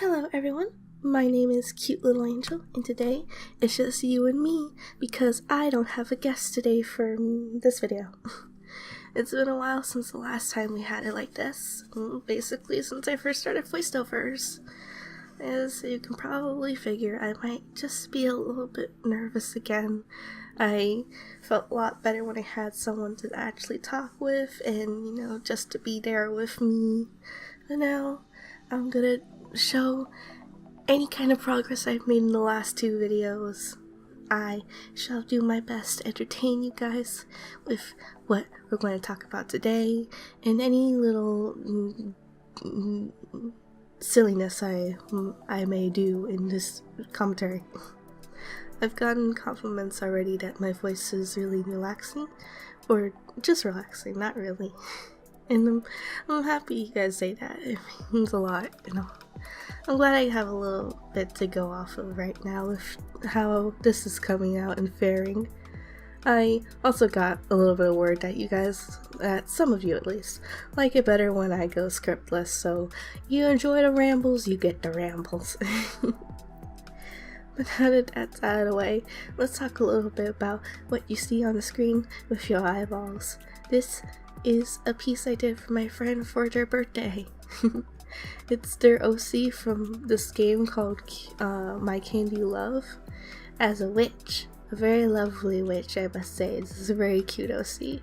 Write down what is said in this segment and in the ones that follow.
Hello everyone, my name is Cute Little Angel, and today it's just you and me because I don't have a guest today for this video. It's been a while since the last time we had it like this, basically since I first started voiceovers. As you can probably figure, I might just be a little bit nervous again. I felt a lot better when I had someone to actually talk with and, just to be there with me. But now I'm gonna show any kind of progress I've made in the last two videos. I shall do my best to entertain you guys with what we're going to talk about today and any little silliness I may do in this commentary. I've gotten compliments already that my voice is really relaxing, or just relaxing, not really. And I'm happy you guys say that. It means a lot, I'm glad I have a little bit to go off of right now with how this is coming out and faring. I also got a little bit of word that you guys, some of you at least, like it better when I go scriptless, so you enjoy the rambles, you get the rambles. But now that that's out of the way, let's talk a little bit about what you see on the screen with your eyeballs. This is a piece I did for my friend for their birthday. It's their OC from this game called My Candy Love as a witch. A very lovely witch, I must say. This is a very cute OC.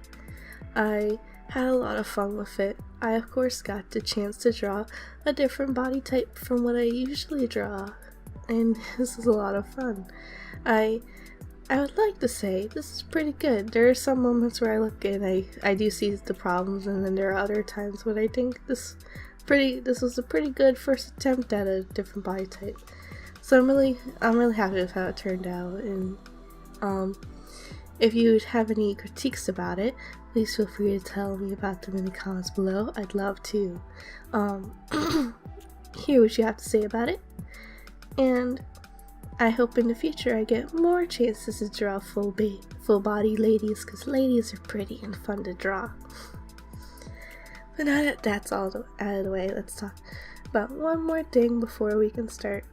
I had a lot of fun with it. I of course got the chance to draw a different body type from what I usually draw, and this is a lot of fun. I would like to say this is pretty good. There are some moments where I look and I do see the problems, and then there are other times when I think this was a pretty good first attempt at a different body type. So I'm really happy with how it turned out, and if you have any critiques about it, please feel free to tell me about them in the comments below. I'd love to hear what you have to say about it, and I hope in the future I get more chances to draw full body ladies, because ladies are pretty and fun to draw. But now that that's all out of the way, let's talk about one more thing before we can start.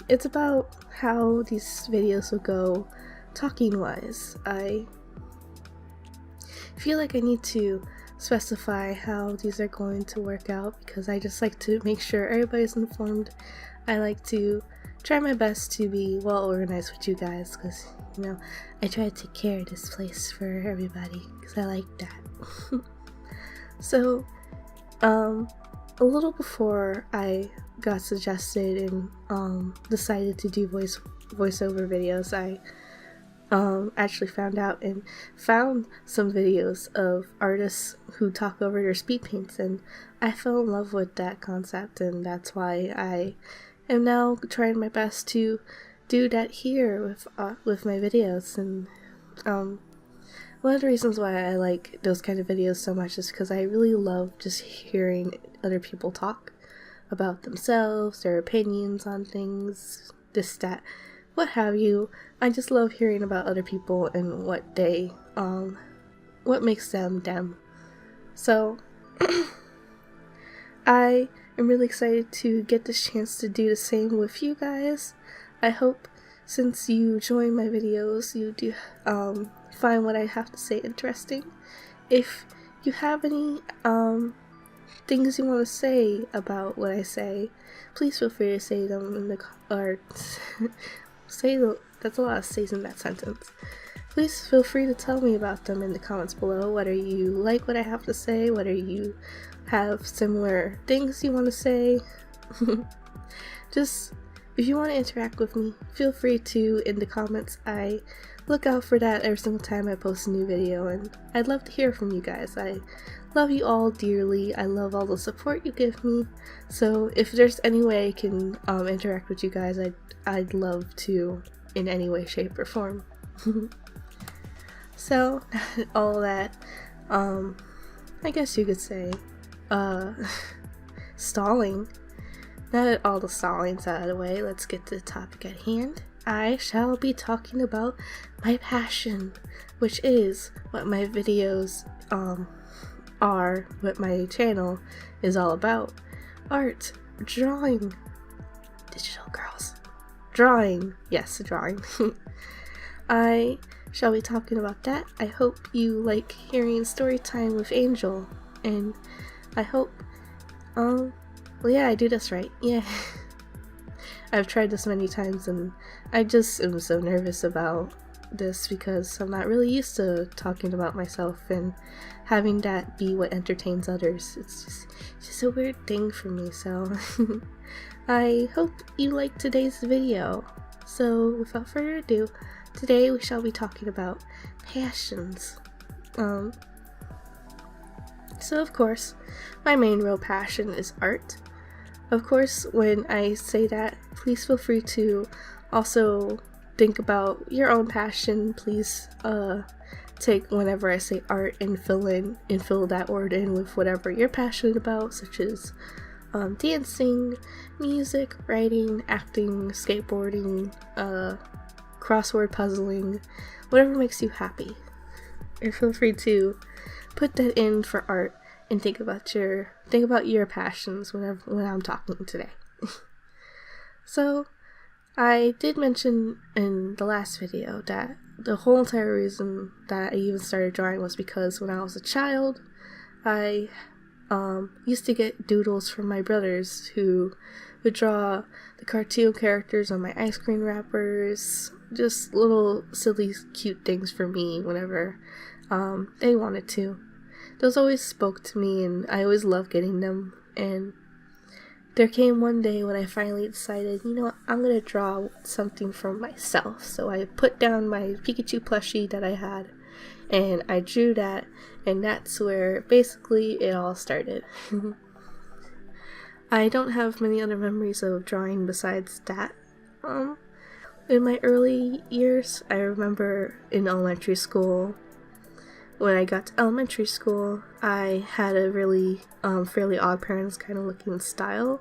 It's about how these videos will go talking wise. I feel like I need to specify how these are going to work out, because I just like to make sure everybody's informed. I like to try my best to be well organized with you guys, because I try to take care of this place for everybody, because I like that. So a little before I got suggested and decided to do voiceover videos, I actually found out and found some videos of artists who talk over their speed paints, and I fell in love with that concept, and that's why I am now trying my best to do that here with my videos. And one of the reasons why I like those kind of videos so much is because I really love just hearing other people talk about themselves, their opinions on things, this, that, what have you. I just love hearing about other people and what they, what makes them them. So, I am really excited to get this chance to do the same with you guys. I hope since you join my videos, you do, find what I have to say interesting. If you have any things you want to say about what I say, please feel free to say them in the that's a lot of says in that sentence. Please feel free to tell me about them in the comments below, whether you like what I have to say, whether you have similar things you want to say. Just if you want to interact with me, feel free to in the comments. I look out for that every single time I post a new video, and I'd love to hear from you guys. I love you all dearly. I love all the support you give me. So if there's any way I can interact with you guys, I'd love to in any way, shape, or form. So all that, I guess you could say, stalling. Now that all the stalling's out of the way, let's get to the topic at hand. I shall be talking about my passion, which is what my videos are, what my channel is all about. Art, drawing, digital girls. Drawing. Yes, drawing. I shall be talking about that. I hope you like hearing story time with Angel, and I hope, well, yeah, I do this right. Yeah. I've tried this many times, and I just am so nervous about this because I'm not really used to talking about myself and having that be what entertains others. It's just a weird thing for me, so I hope you like today's video. So without further ado, today we shall be talking about passions. So of course, my main real passion is art. Of course, when I say that, please feel free to also think about your own passion. Please take whenever I say art and fill that word in with whatever you're passionate about, such as dancing, music, writing, acting, skateboarding, crossword puzzling, whatever makes you happy. And feel free to put that in for art and think about your passions when I'm talking today. So, I did mention in the last video that the whole entire reason that I even started drawing was because when I was a child, I used to get doodles from my brothers who would draw the cartoon characters on my ice cream wrappers, just little silly cute things for me whenever they wanted to. Those always spoke to me, and I always loved getting them. And there came one day when I finally decided, you know what, I'm gonna draw something for myself. So I put down my Pikachu plushie that I had, and I drew that, and that's where basically it all started. I don't have many other memories of drawing besides that. In my early years, I remember in elementary school, when I got to elementary school, I had a really fairly odd parents kind of looking style,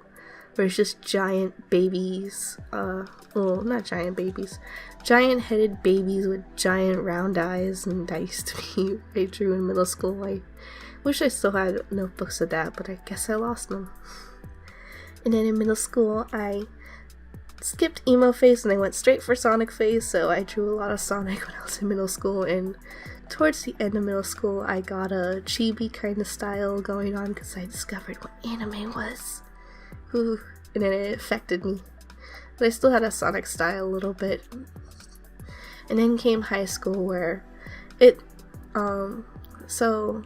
where it's just giant babies, well, not giant babies, giant headed babies with giant round eyes, and that used to be what I drew in middle school. I wish I still had notebooks of that, but I guess I lost them. And then in middle school, I skipped emo phase and I went straight for Sonic phase, so I drew a lot of Sonic when I was in middle school, and towards the end of middle school, I got a chibi kind of style going on because I discovered what anime was. Ooh, and then it affected me. But I still had a Sonic style a little bit. And then came high school where so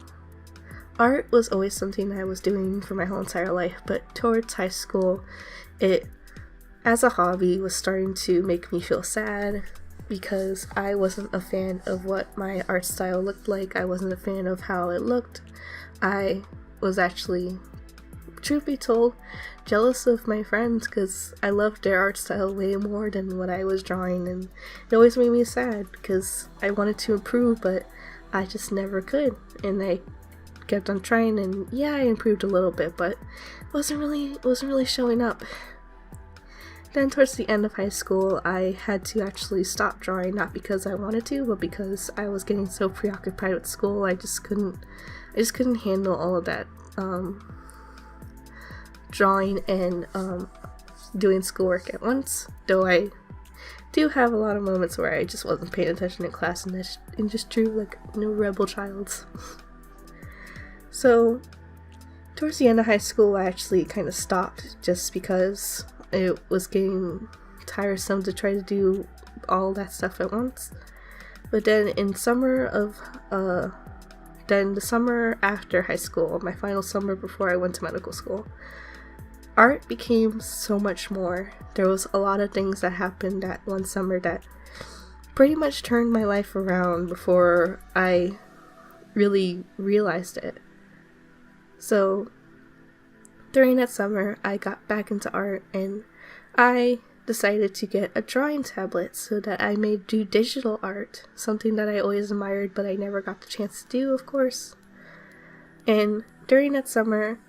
art was always something I was doing for my whole entire life, but towards high school, it, as a hobby, was starting to make me feel sad, because I wasn't a fan of what my art style looked like. I wasn't a fan of how it looked. I was actually, truth be told, jealous of my friends because I loved their art style way more than what I was drawing, and it always made me sad because I wanted to improve, but I just never could. And I kept on trying, and yeah, I improved a little bit, but it wasn't really showing up. Then towards the end of high school, I had to actually stop drawing, not because I wanted to, but because I was getting so preoccupied with school. I just couldn't handle all of that drawing and doing schoolwork at once. Though I do have a lot of moments where I just wasn't paying attention in class and just drew like no rebel child. So towards the end of high school, I actually kind of stopped just because it was getting tiresome to try to do all that stuff at once. But then in the summer after high school, my final summer before I went to medical school, art became so much more. There was a lot of things that happened that one summer that pretty much turned my life around before I really realized it. So during that summer, I got back into art, and I decided to get a drawing tablet so that I may do digital art, something that I always admired but I never got the chance to do, of course. And during that summer,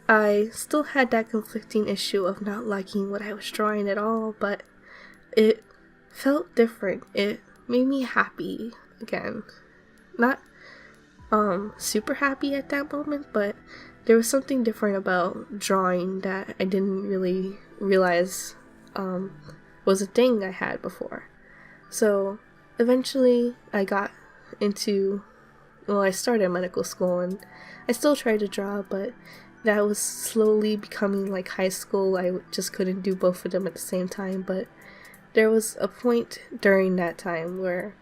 I still had that conflicting issue of not liking what I was drawing at all, but it felt different. It made me happy again. Not super happy at that moment, but there was something different about drawing that I didn't really realize was a thing I had before. So eventually I got into, well, I started medical school and I still tried to draw, but that was slowly becoming like high school. I just couldn't do both of them at the same time, but there was a point during that time where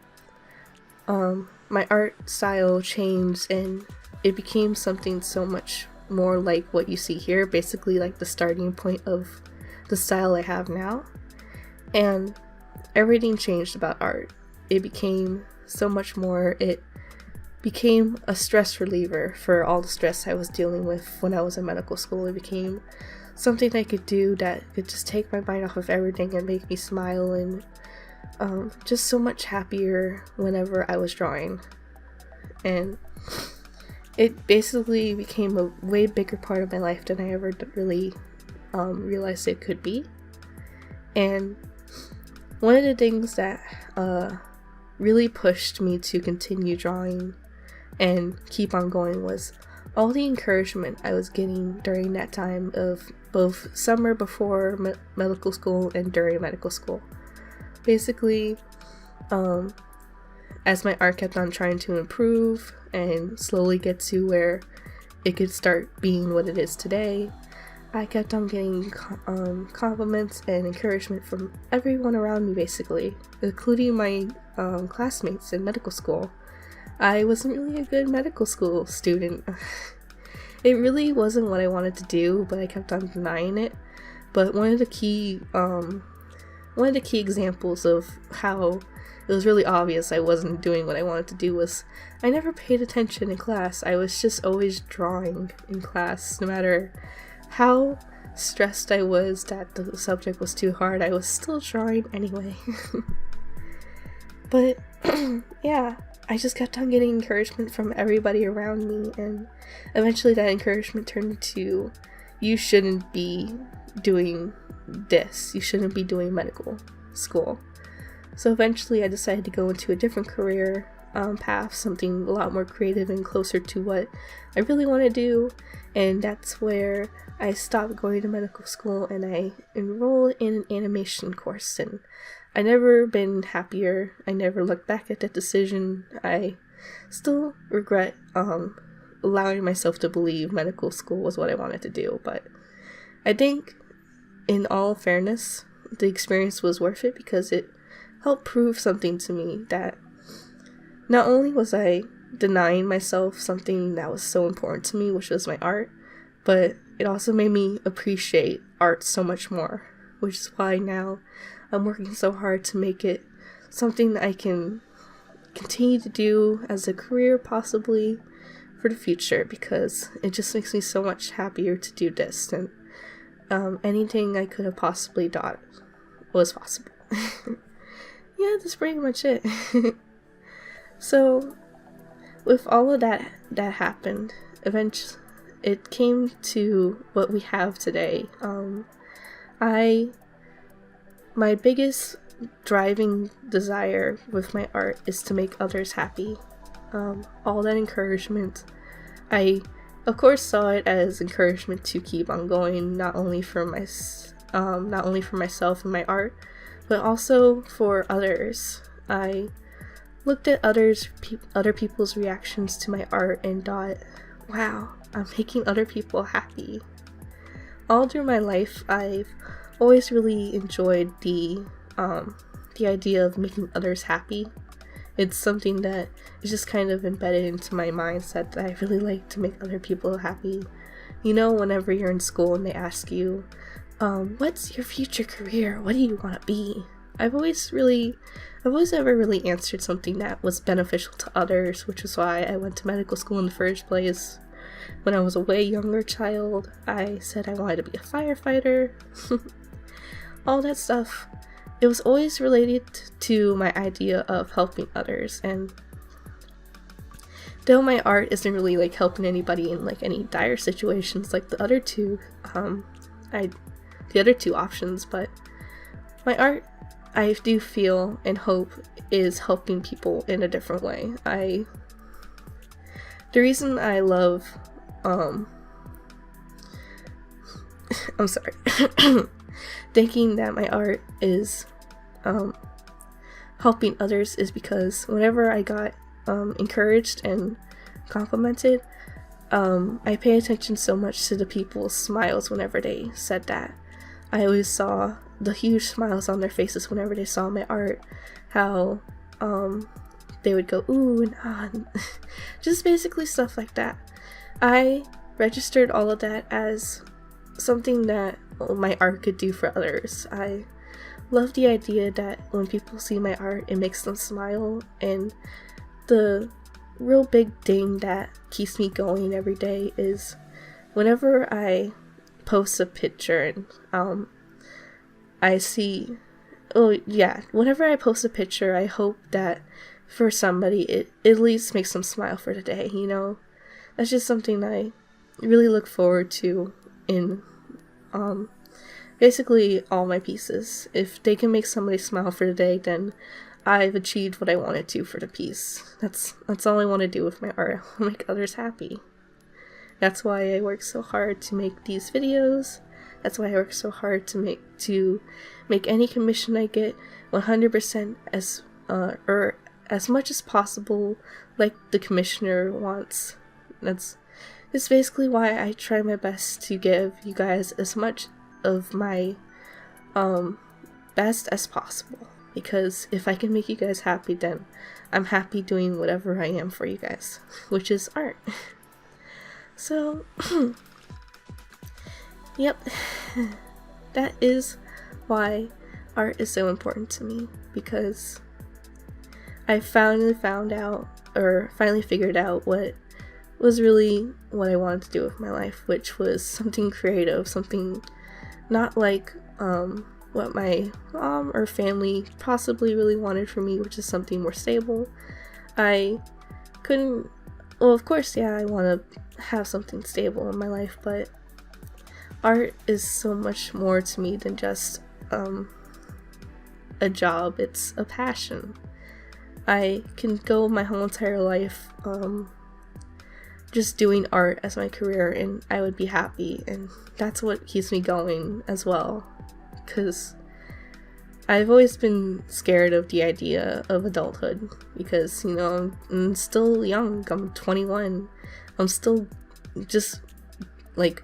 my art style changed and it became something so much more like what you see here, basically like the starting point of the style I have now. And everything changed about art. It became so much more, it became a stress reliever for all the stress I was dealing with when I was in medical school. It became something I could do that could just take my mind off of everything and make me smile, and just so much happier whenever I was drawing. And it basically became a way bigger part of my life than I ever really realized it could be. And one of the things that really pushed me to continue drawing and keep on going was all the encouragement I was getting during that time of both summer before medical school and during medical school. Basically, as my art kept on trying to improve and slowly get to where it could start being what it is today, I kept on getting compliments and encouragement from everyone around me, basically, including my classmates in medical school. I wasn't really a good medical school student. It really wasn't what I wanted to do, but I kept on denying it. But one of the key examples of how it was really obvious I wasn't doing what I wanted to do was I never paid attention in class. I was just always drawing in class. No matter how stressed I was that the subject was too hard, I was still drawing anyway. But yeah, I just kept on getting encouragement from everybody around me, and eventually that encouragement turned into, you shouldn't be doing this, you shouldn't be doing medical school. So eventually I decided to go into a different career path, something a lot more creative and closer to what I really want to do, and that's where I stopped going to medical school and I enrolled in an animation course, and I never been happier. I never looked back at that decision. I still regret allowing myself to believe medical school was what I wanted to do, but I think in all fairness, the experience was worth it because it helped prove something to me, that not only was I denying myself something that was so important to me, which was my art, but it also made me appreciate art so much more, which is why now I'm working so hard to make it something that I can continue to do as a career, possibly for the future, because it just makes me so much happier to do this than anything I could have possibly thought was possible. Yeah, that's pretty much it. So with all of that happened, eventually it came to what we have today. My biggest driving desire with my art is to make others happy. All that encouragement, I of course saw it as encouragement to keep on going, not only for myself and my art, but also for others. I looked at other people's reactions to my art and thought, wow, I'm making other people happy. All through my life, I've always really enjoyed the idea of making others happy. It's something that is just kind of embedded into my mindset, that I really like to make other people happy. You know, whenever you're in school and they ask you, what's your future career? What do you want to be? I've always never really answered something that was beneficial to others, which is why I went to medical school in the first place. When I was a way younger child, I said I wanted to be a firefighter. All that stuff. It was always related to my idea of helping others, and though my art isn't really like helping anybody in like any dire situations like the other two options, but my art, I do feel and hope, is helping people in a different way. The reason I love I'm sorry. thinking that my art is helping others is because whenever I got encouraged and complimented, I pay attention so much to the people's smiles whenever they said that. I always saw the huge smiles on their faces whenever they saw my art, how they would go ooh and ah, and just basically stuff like that. I registered all of that as something that my art could do for others. I love the idea that when people see my art, it makes them smile, and the real big thing that keeps me going every day is whenever I post a picture and I see, whenever I post a picture, I hope that for somebody it at least makes them smile for the day, you know? That's just something I really look forward to in basically all my pieces. If they can make somebody smile for the day, then I've achieved what I wanted to for the piece. That's all I want to do with my art. I want to make others happy. That's why I work so hard to make these videos. That's why I work so hard to make any commission I get 100% as much as possible like the commissioner wants. That's basically why I try my best to give you guys as much of my best as possible. Because if I can make you guys happy, then I'm happy doing whatever I am for you guys, which is art. So, yep, that is why art is so important to me, because I finally figured out what was really what I wanted to do with my life, which was something creative, something not like what my mom or family possibly really wanted for me, which is something more stable. I couldn't, well, of course, yeah, I want to have something stable in my life, but art is so much more to me than just a job. It's a passion. I can go my whole entire life just doing art as my career, and I would be happy, and that's what keeps me going as well. Because I've always been scared of the idea of adulthood, because, you know, I'm still young. I'm 21. I'm still just like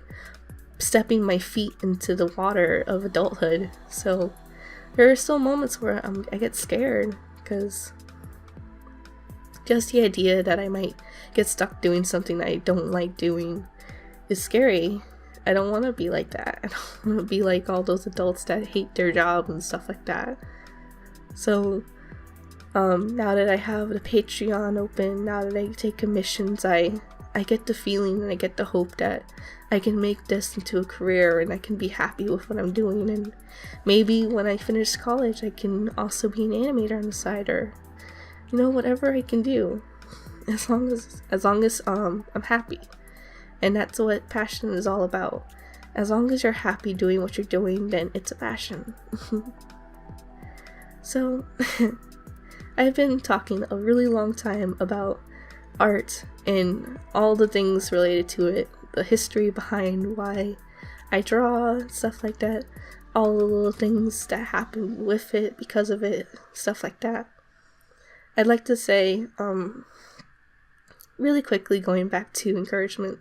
stepping my feet into the water of adulthood. So there are still moments where I get scared, because just the idea that I might get stuck doing something that I don't like doing is scary. I don't want to be like that. I don't want to be like all those adults that hate their job and stuff like that. So, now that I have the Patreon open, now that I take commissions, I get the feeling and I get the hope that I can make this into a career and I can be happy with what I'm doing. And maybe when I finish college, I can also be an animator on the side, or, you know, whatever I can do, as long as I'm happy. And that's what passion is all about. As long as you're happy doing what you're doing, then it's a passion. So, I've been talking a really long time about art and all the things related to it, the history behind why I draw, stuff like that, all the little things that happen with it, because of it, stuff like that. I'd like to say, really quickly, going back to encouragement,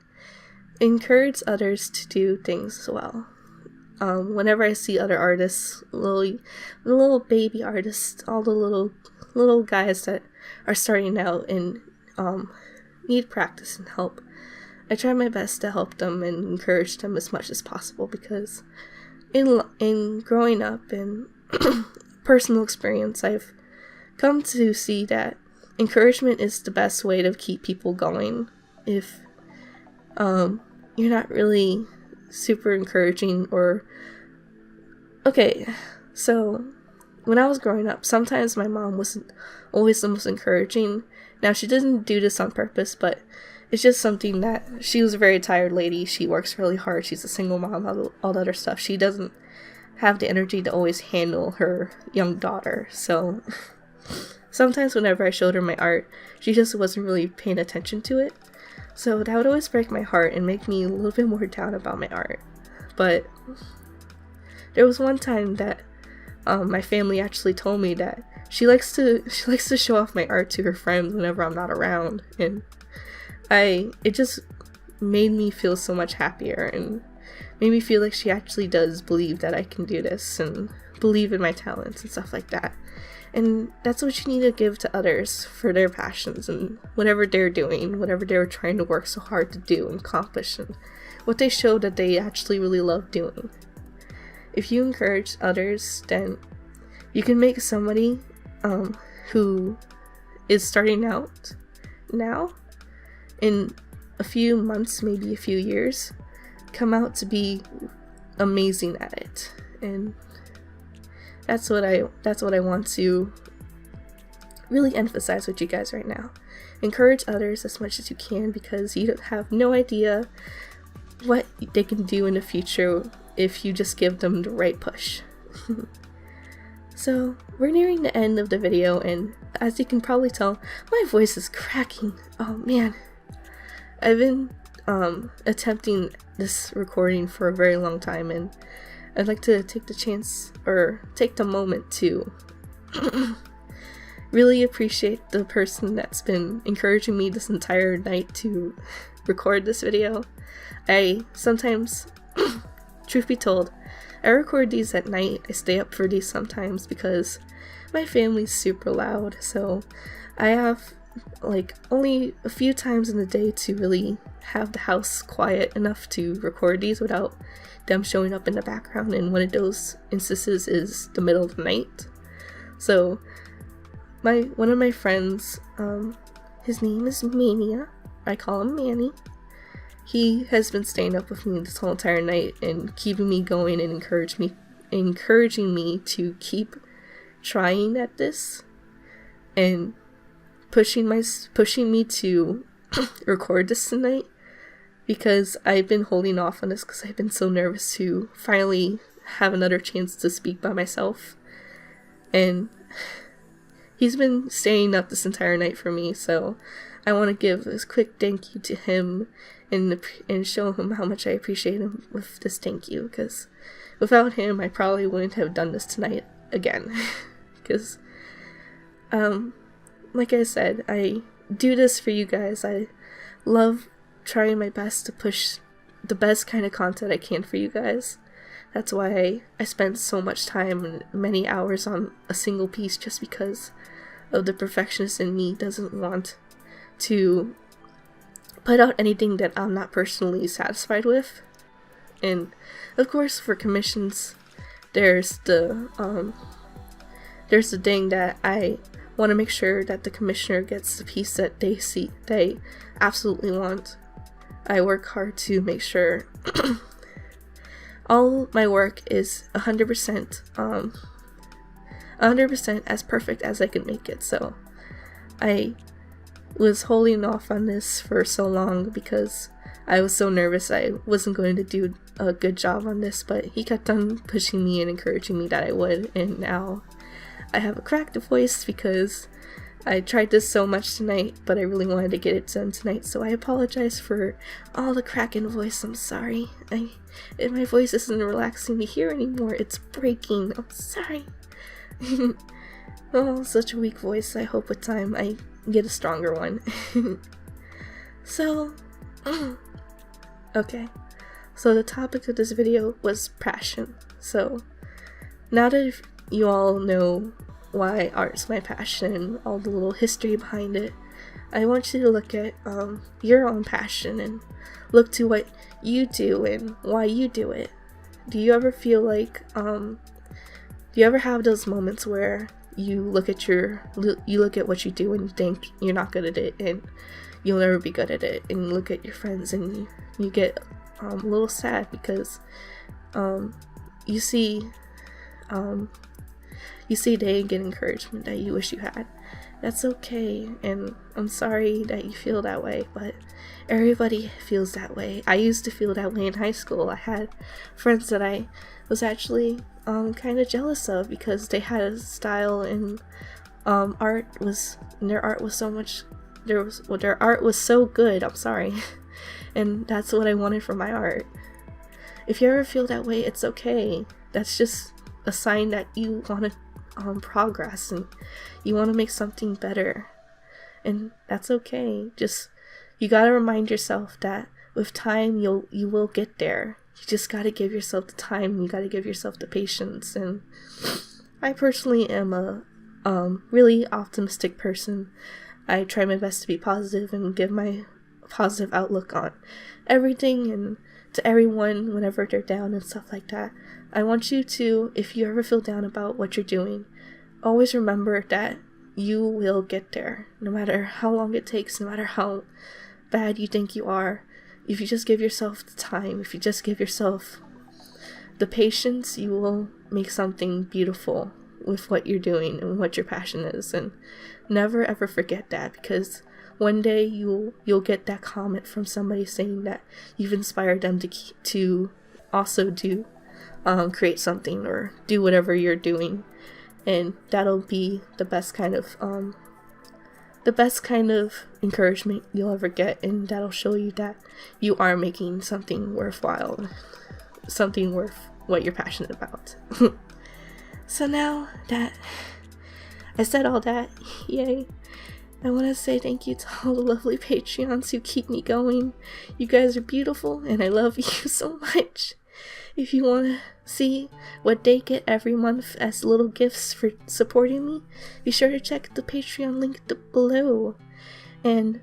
encourage others to do things as well. Whenever I see other artists, little baby artists, all the little guys that are starting out and need practice and help, I try my best to help them and encourage them as much as possible, because in growing up and personal experience, I've come to see that encouragement is the best way to keep people going. If you're not really super encouraging, or okay, so when I was growing up, sometimes my mom wasn't always the most encouraging. Now, she didn't do this on purpose, but it's just something that she was a very tired lady. She works really hard. She's a single mom, all the other stuff. She doesn't have the energy to always handle her young daughter. So sometimes whenever I showed her my art, she just wasn't really paying attention to it. So that would always break my heart and make me a little bit more down about my art. But There was one time that my family actually told me that she likes to show off my art to her friends whenever I'm not around, and it just made me feel so much happier and made me feel like she actually does believe that I can do this and believe in my talents and stuff like that. And that's what you need to give to others for their passions and whatever they're doing, whatever they're trying to work so hard to do and accomplish, and what they show that they actually really love doing. If you encourage others, then you can make somebody who is starting out now, in a few months, maybe a few years, come out to be amazing at it. And that's what I want to really emphasize with you guys right now. Encourage others as much as you can, because you have no idea what they can do in the future if you just give them the right push. So we're nearing the end of the video, and as you can probably tell, my voice is cracking. Oh man, I've been attempting this recording for a very long time, and I'd like to take the chance, or take the moment to really appreciate the person that's been encouraging me this entire night to record this video. I sometimes, truth be told, I record these at night. I stay up for these sometimes because my family's super loud, so I have like only a few times in the day to really have the house quiet enough to record these without them showing up in the background, and one of those instances is the middle of the night. So one of my friends, his name is Manie, I call him Manie. He has been staying up with me this whole entire night and keeping me going and encouraging me to keep trying at this and pushing me to record this tonight, because I've been holding off on this because I've been so nervous to finally have another chance to speak by myself. And he's been staying up this entire night for me, so I want to give a quick thank you to him and show him how much I appreciate him with this thank you, because without him I probably wouldn't have done this tonight again. Because like I said, I do this for you guys. I love trying my best to push the best kind of content I can for you guys. That's why I spend so much time and many hours on a single piece, just because of the perfectionist in me doesn't want to put out anything that I'm not personally satisfied with. And of course, for commissions, there's the thing that I want to make sure that the commissioner gets the piece that they absolutely want. I work hard to make sure all my work is 100% as perfect as I can make it. So I was holding off on this for so long because I was so nervous I wasn't going to do a good job on this, but he kept on pushing me and encouraging me that I would, and now I have a cracked voice because I tried this so much tonight, but I really wanted to get it done tonight, so I apologize for all the cracking voice. I'm sorry. My voice isn't relaxing to hear anymore. It's breaking. I'm sorry. Oh, such a weak voice. I hope with time I get a stronger one. So, okay. So the topic of this video was passion. So, now that you all know why art's my passion and all the little history behind it, I want you to look at your own passion and look to what you do and why you do it. Do you ever feel like, do you ever have those moments where you look at what you do and you think you're not good at it and you'll never be good at it, and you look at your friends and you get a little sad because you see they get encouragement that you wish you had. That's okay, and I'm sorry that you feel that way, but everybody feels that way. I used to feel that way in high school. I had friends that I was actually kind of jealous of because they had a style and their art was so good. I'm sorry. And that's what I wanted from my art. If you ever feel that way, it's okay. that's just a sign that you want to progress and you want to make something better. And that's okay. Just, you gotta remind yourself that with time you will get there. You just gotta give yourself the time, you gotta give yourself the patience. And I personally am a really optimistic person. I try my best to be positive and give my positive outlook on everything and to everyone whenever they're down and stuff like that. I want you to, if you ever feel down about what you're doing, always remember that you will get there, no matter how long it takes, no matter how bad you think you are. If you just give yourself the time, if you just give yourself the patience, you will make something beautiful with what you're doing and what your passion is. And never ever forget that, because one day you'll get that comment from somebody saying that you've inspired them to also do create something or do whatever you're doing. And that'll be the best kind of encouragement you'll ever get, and that'll show you that you are making something worthwhile, something worth what you're passionate about. So now that I said all that, yay, I want to say thank you to all the lovely Patreons who keep me going. You guys are beautiful and I love you so much. If you want to see what they get every month as little gifts for supporting me, be sure to check the Patreon link below. And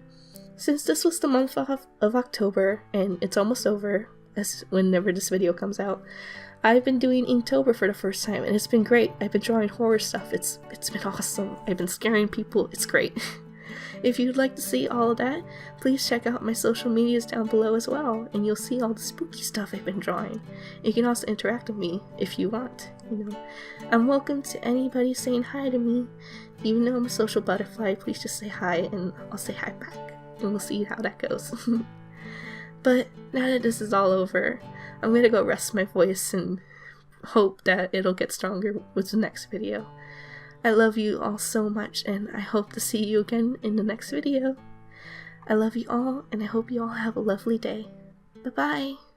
since this was the month of October, and it's almost over as whenever this video comes out, I've been doing Inktober for the first time, and it's been great. I've been drawing horror stuff. It's been awesome. I've been scaring people. It's great. If you'd like to see all of that, please check out my social medias down below as well, and you'll see all the spooky stuff I've been drawing. You can also interact with me if you want, I'm welcome to anybody saying hi to me. Even though I'm a social butterfly, please just say hi and I'll say hi back, and we'll see how that goes. But now that this is all over, I'm gonna go rest my voice and hope that it'll get stronger with the next video. I love you all so much, and I hope to see you again in the next video. I love you all, and I hope you all have a lovely day. Bye-bye!